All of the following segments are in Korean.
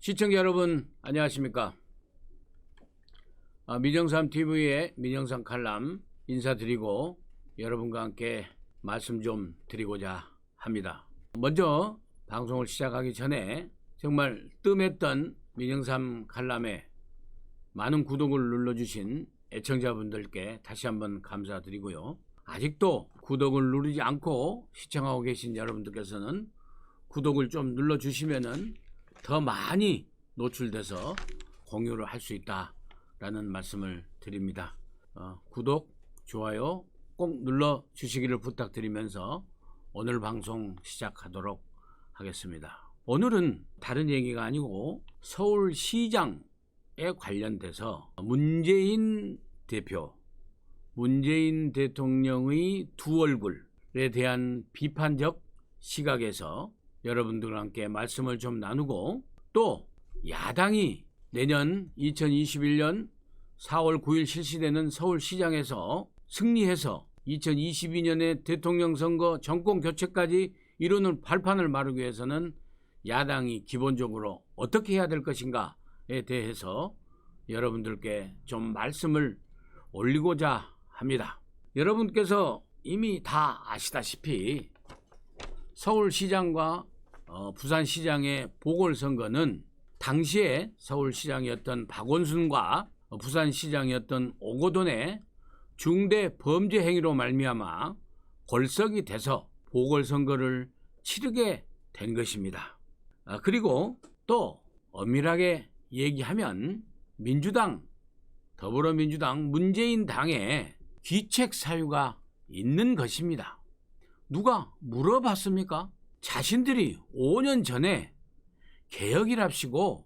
시청자 여러분 안녕하십니까? 민영삼TV의 민영삼 칼럼 인사드리고 여러분과 함께 말씀 좀 드리고자 합니다. 먼저 방송을 시작하기 전에 정말 뜸했던 민영삼 칼럼에 많은 구독을 눌러주신 애청자분들께 다시 한번 감사드리고요. 아직도 구독을 누르지 않고 시청하고 계신 여러분들께서는 구독을 좀 눌러주시면은 더 많이 노출돼서 공유를 할 수 있다라는 말씀을 드립니다. 구독, 좋아요 꼭 눌러주시기를 부탁드리면서 오늘 방송 시작하도록 하겠습니다. 오늘은 다른 얘기가 아니고 서울시장에 관련돼서 문재인 대표, 문재인 대통령의 두 얼굴에 대한 비판적 시각에서 여러분들과 함께 말씀을 좀 나누고, 또 야당이 내년 2021년 4월 9일 실시되는 서울시장에서 승리해서 2022년에 대통령 선거 정권 교체까지 이루는 발판을 마르기 위해서는 야당이 기본적으로 어떻게 해야 될 것인가에 대해서 여러분들께 좀 말씀을 올리고자 합니다. 여러분께서 이미 다 아시다시피 서울시장과 부산시장의 보궐선거는 당시에 서울시장이었던 박원순과 부산시장이었던 오거돈의 중대 범죄 행위로 말미암아 골석이 돼서 보궐선거를 치르게 된 것입니다. 그리고 또 엄밀하게 얘기하면 민주당, 더불어민주당, 문재인 당에 귀책 사유가 있는 것입니다. 누가 물어봤습니까? 자신들이 5년 전에 개혁이랍시고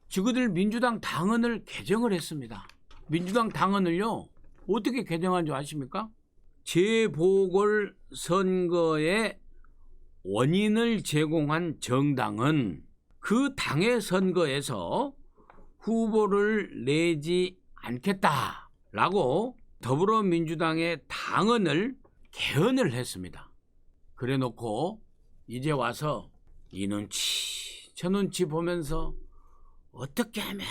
저그들 민주당 당헌을 개정을 했습니다. 민주당 당헌을요, 어떻게 개정한 줄 아십니까? 재보궐선거의 원인을 제공한 정당은 그 당의 선거에서 후보를 내지 않겠다라고 더불어민주당의 당헌을 개헌을 했습니다. 그래 놓고 이제 와서 이 눈치 저 눈치 보면서 어떻게 하면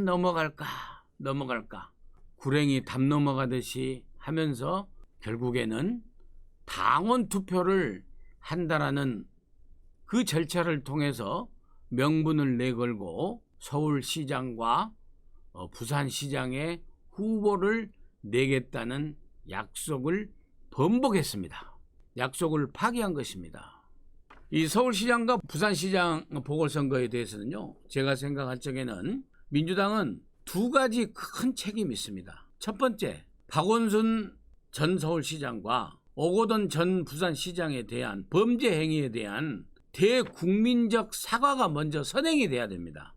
넘어갈까 구랭이 담 넘어가듯이 하면서 결국에는 당원 투표를 한다라는 그 절차를 통해서 명분을 내걸고 서울시장과 부산시장의 후보를 내겠다는 약속을 번복했습니다. 약속을 파기한 것입니다. 이 서울시장과 부산시장 보궐선거에 대해서는요, 제가 생각할 적에는 민주당은 두 가지 큰 책임이 있습니다. 첫 번째, 박원순 전 서울시장과 오거돈 전 부산시장에 대한 범죄 행위에 대한 대국민적 사과가 먼저 선행이 돼야 됩니다.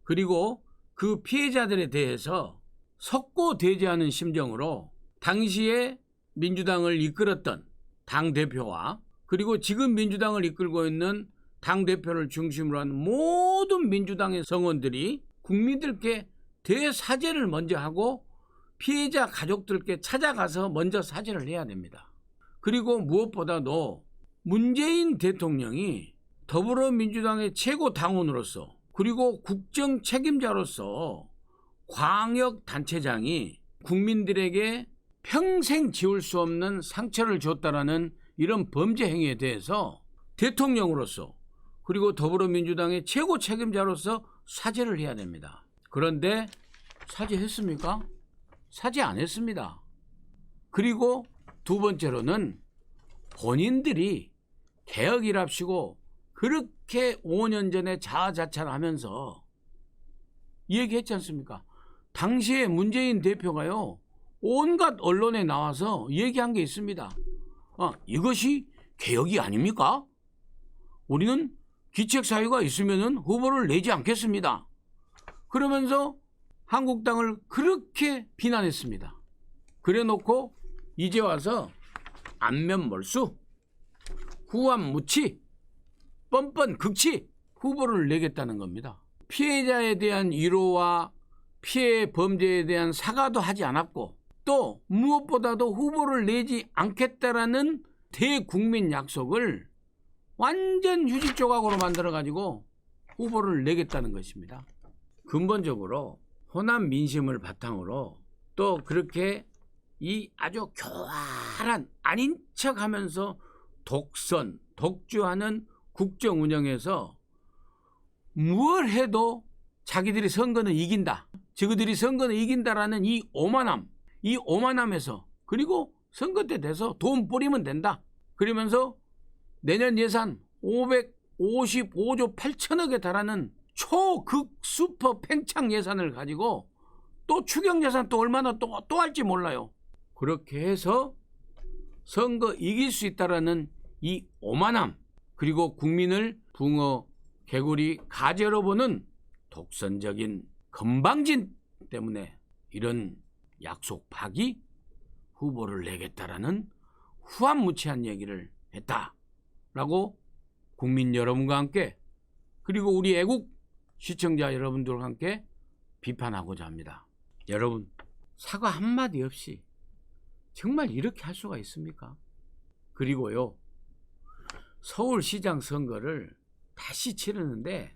그리고 그 피해자들에 대해서 석고대죄하는 심정으로 당시에 민주당을 이끌었던 당대표와 그리고 지금 민주당을 이끌고 있는 당대표를 중심으로 한 모든 민주당의 성원들이 국민들께 대사죄를 먼저 하고 피해자 가족들께 찾아가서 먼저 사죄를 해야 됩니다. 그리고 무엇보다도 문재인 대통령이 더불어민주당의 최고 당원으로서 그리고 국정 책임자로서 광역단체장이 국민들에게 평생 지울 수 없는 상처를 줬다라는 이런 범죄 행위에 대해서 대통령으로서 그리고 더불어민주당의 최고 책임자로서 사죄를 해야 됩니다. 그런데 사죄했습니까? 사죄 안 했습니다. 그리고 두 번째로는 본인들이 개혁이랍시고 그렇게 5년 전에 자아자찬하면서 얘기했지 않습니까? 당시에 문재인 대표가요, 온갖 언론에 나와서 얘기한 게 있습니다. 이것이 개혁이 아닙니까? 우리는 귀책 사유가 있으면 후보를 내지 않겠습니다. 그러면서 한국당을 그렇게 비난했습니다. 그래 놓고 이제 와서 안면몰수, 후안무치, 뻔뻔 극치 후보를 내겠다는 겁니다. 피해자에 대한 위로와 피해 범죄에 대한 사과도 하지 않았고 또 무엇보다도 후보를 내지 않겠다라는 대국민 약속을 완전 휴지 조각으로 만들어가지고 후보를 내겠다는 것입니다. 근본적으로 호남 민심을 바탕으로 또 그렇게 이 아주 교활한 아닌 척하면서 독선, 독주하는 국정 운영에서 뭘 해도 자기들이 선거는 이긴다. 저들이 선거는 이긴다라는 이 오만함에서 그리고 선거 때 돼서 돈 뿌리면 된다. 그러면서 내년 예산 555조 8천억에 달하는 초극 슈퍼 팽창 예산을 가지고 또 추경 예산 또 얼마나 또 할지 몰라요. 그렇게 해서 선거 이길 수 있다라는 이 오만함, 그리고 국민을 붕어, 개구리, 가재로 보는 독선적인 건방진 때문에 이런 약속 파기, 후보를 내겠다라는 후한무치한 얘기를 했다라고 국민 여러분과 함께, 그리고 우리 애국 시청자 여러분들과 함께 비판하고자 합니다. 여러분, 사과 한마디 없이 정말 이렇게 할 수가 있습니까? 그리고요, 서울시장 선거를 다시 치르는데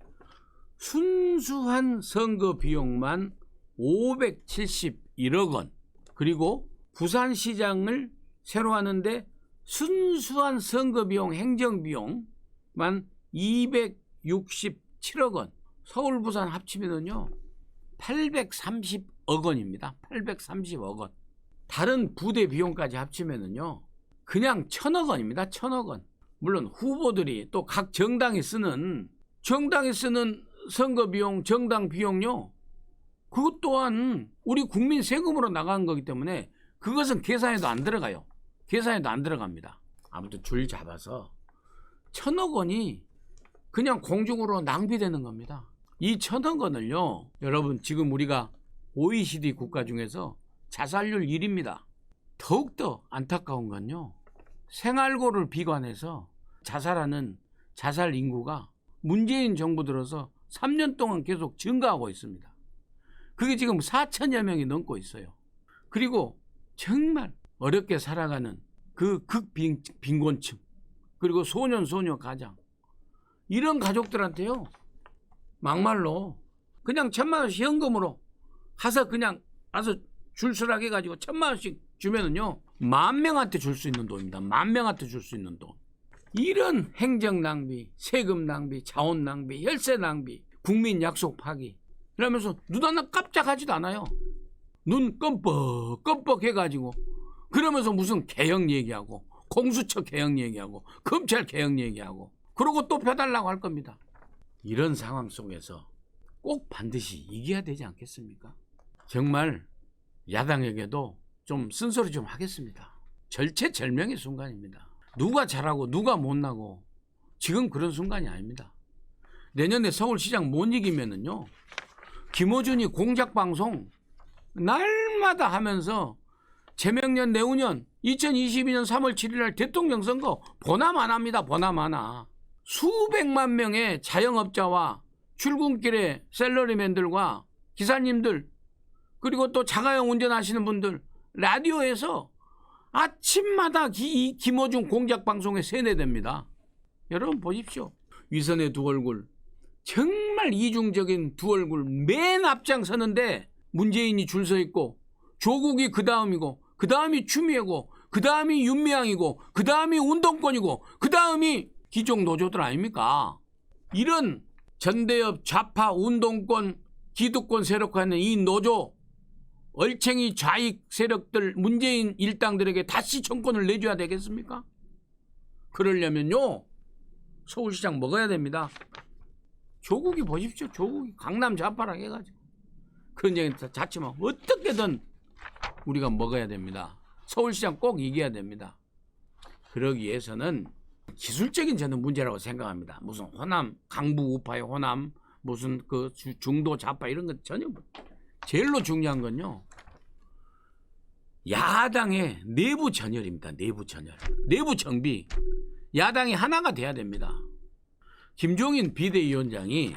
순수한 선거 비용만 571억 원, 그리고 부산시장을 새로 하는데 순수한 선거 비용, 행정 비용만 267억 원, 서울 부산 합치면은요 830억 원입니다. 830억 원. 다른 부대 비용까지 합치면은요 그냥 1,000억 원입니다. 1,000억 원. 물론 후보들이 또 각 정당이 쓰는 선거 비용, 정당 비용요, 그것 또한 우리 국민 세금으로 나간 거기 때문에 그것은 계산에도 안 들어가요. 계산에도 안 들어갑니다. 아무튼 줄 잡아서 1,000억 원이 그냥 공중으로 낭비되는 겁니다. 이 1,000억 원을요, 여러분, 지금 우리가 OECD 국가 중에서 자살률 1위입니다. 더욱더 안타까운 건요, 생활고를 비관해서 자살하는 자살 인구가 문재인 정부 들어서 3년 동안 계속 증가하고 있습니다. 그게 지금 4천여 명이 넘고 있어요. 그리고 정말 어렵게 살아가는 그 극빈곤층, 그리고 소년 소녀 가장, 이런 가족들한테요 막말로 그냥 1,000만 원씩 현금으로 가서 그냥 와서 줄서라게 해가지고 1,000만 원씩 주면은요 10,000명한테 줄 수 있는 돈입니다. 10,000명한테 줄 수 있는 돈. 이런 행정 낭비, 세금 낭비, 자원 낭비, 혈세 낭비, 국민 약속 파기, 이러면서 눈 하나 깜짝하지도 않아요. 눈 껌뻑 해가지고, 그러면서 무슨 개혁 얘기하고, 공수처 개혁 얘기하고, 검찰 개혁 얘기하고, 그러고 또 펴달라고 할 겁니다. 이런 상황 속에서 꼭 반드시 이겨야 되지 않겠습니까? 정말 야당에게도 좀 쓴소리 좀 하겠습니다. 절체절명의 순간입니다. 누가 잘하고 누가 못나고 지금 그런 순간이 아닙니다. 내년에 서울시장 못 이기면은요, 김어준이 공작방송 날마다 하면서 재명년 내후년 2022년 3월 7일 날 대통령 선거 보남 안 합니다. 보남 안 하. 수백만 명의 자영업자와 출근길에 샐러리맨들과 기사님들, 그리고 또 자가용 운전하시는 분들 라디오에서 아침마다 이 김어준 공작방송에 세뇌됩니다. 여러분 보십시오. 위선의 두 얼굴, 정말 이중적인 두 얼굴 맨 앞장서는데 문재인이 줄 서 있고, 조국이 그 다음이고, 그 다음이 추미애고, 그 다음이 윤미향이고, 그 다음이 운동권이고, 그 다음이 기종 노조들 아닙니까? 이런 전대협 좌파 운동권 기득권 세력화하는 이 노조 얼챙이 좌익 세력들, 문재인 일당들에게 다시 정권을 내줘야 되겠습니까? 그러려면요 서울시장 먹어야 됩니다. 조국이 보십시오. 조국이 강남 좌파랑 해가지고 그런 얘기 자칫만 어떻게든 우리가 먹어야 됩니다. 서울시장 꼭 이겨야 됩니다. 그러기 위해서는 기술적인 저는 문제라고 생각합니다. 무슨 호남, 강북 우파의 호남, 무슨 그 중도 좌파 이런 건 전혀. 제일로 중요한 건요, 야당의 내부 전열입니다. 내부 전열, 내부 정비. 야당이 하나가 돼야 됩니다. 김종인 비대위원장이,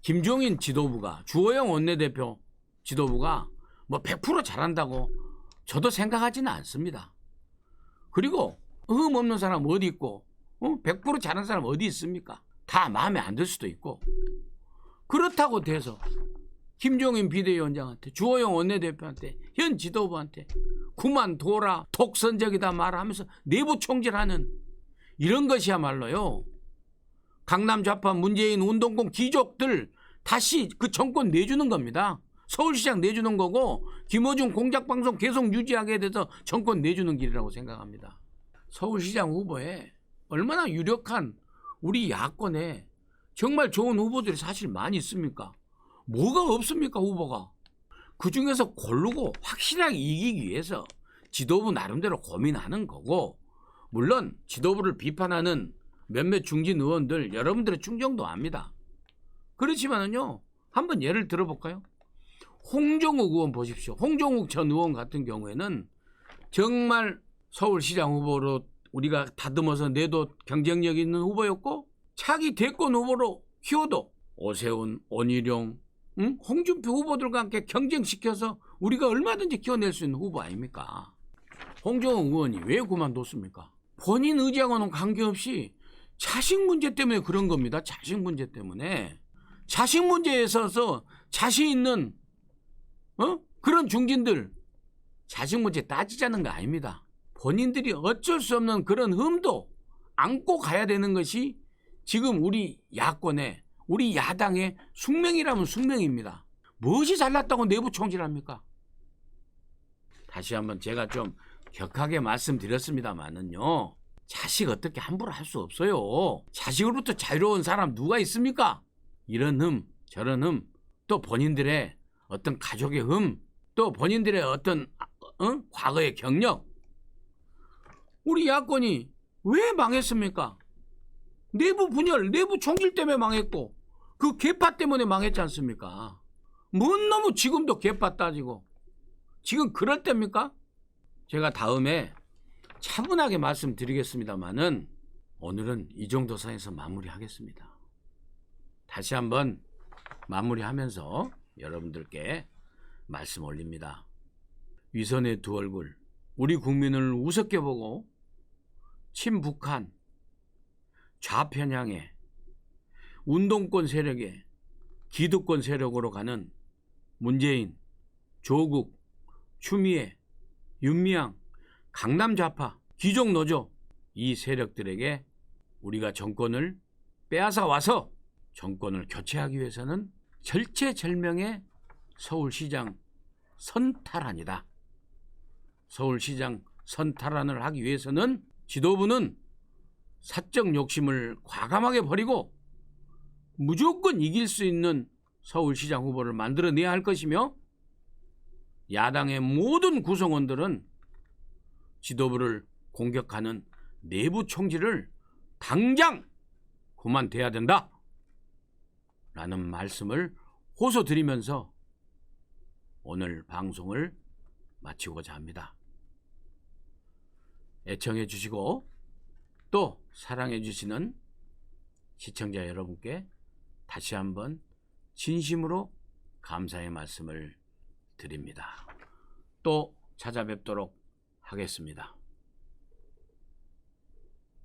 김종인 지도부가, 주호영 원내대표 지도부가 뭐 100% 잘한다고 저도 생각하지는 않습니다. 그리고 흠 없는 사람 어디 있고, 100% 잘하는 사람 어디 있습니까? 다 마음에 안 들 수도 있고, 그렇다고 돼서 김종인 비대위원장한테, 주호영 원내대표한테, 현 지도부한테 그만둬라, 독선적이다 말하면서 내부 총질하는 이런 것이야말로요, 강남 좌파 문재인 운동권 귀족들 다시 그 정권 내주는 겁니다. 서울시장 내주는 거고, 김어준 공작방송 계속 유지하게 돼서 정권 내주는 길이라고 생각합니다. 서울시장 후보에 얼마나 유력한 우리 야권에 정말 좋은 후보들이 사실 많이 있습니까? 뭐가 없습니까, 후보가? 그중에서 고르고 확실하게 이기기 위해서 지도부 나름대로 고민하는 거고, 물론 지도부를 비판하는 몇몇 중진 의원들 여러분들의 충정도 압니다. 그렇지만은요, 한번 예를 들어볼까요? 홍종욱 의원 보십시오. 홍종욱 전 의원 같은 경우에는 정말 서울시장 후보로 우리가 다듬어서 내도 경쟁력 있는 후보였고, 차기 대권 후보로 키워도 오세훈, 원희룡, 홍준표 후보들과 함께 경쟁시켜서 우리가 얼마든지 키워낼 수 있는 후보 아닙니까? 홍종욱 의원이 왜 그만뒀습니까? 본인 의지하고는 관계없이 자식 문제 때문에 그런 겁니다. 자식 문제 때문에. 자식 문제에 있어서 자신 있는 그런 중진들 자식 문제 따지자는 거 아닙니다. 본인들이 어쩔 수 없는 그런 흠도 안고 가야 되는 것이 지금 우리 야권의, 우리 야당의 숙명이라면 숙명입니다. 무엇이 잘났다고 내부 총질합니까? 다시 한번 제가 좀 격하게 말씀드렸습니다만은요, 자식 어떻게 함부로 할 수 없어요. 자식으로부터 자유로운 사람 누가 있습니까? 이런 흠, 저런 흠, 또 본인들의 어떤 가족의 흠, 또 본인들의 어떤 과거의 경력, 우리 야권이 왜 망했습니까? 내부 분열, 내부 총질 때문에 망했고, 그 개파 때문에 망했지 않습니까? 뭔 놈의 지금도 개파 따지고, 지금 그럴 때입니까? 제가 다음에 차분하게 말씀드리겠습니다만은 오늘은 이 정도 선에서 마무리하겠습니다. 다시 한번 마무리하면서 여러분들께 말씀 올립니다. 위선의 두 얼굴, 우리 국민을 우습게 보고 친북한 좌편향의 운동권 세력의 기득권 세력으로 가는 문재인, 조국, 추미애, 윤미향, 강남 좌파, 귀족 노조, 이 세력들에게 우리가 정권을 빼앗아 와서 정권을 교체하기 위해서는 절체절명의 서울시장 선탈환이다. 서울시장 선탈환을 하기 위해서는 지도부는 사적 욕심을 과감하게 버리고 무조건 이길 수 있는 서울시장 후보를 만들어내야 할 것이며, 야당의 모든 구성원들은 지도부를 공격하는 내부 총질을 당장 그만둬야 된다 라는 말씀을 호소드리면서 오늘 방송을 마치고자 합니다. 애청해 주시고 또 사랑해 주시는 시청자 여러분께 다시 한번 진심으로 감사의 말씀을 드립니다. 또 찾아뵙도록 하겠습니다.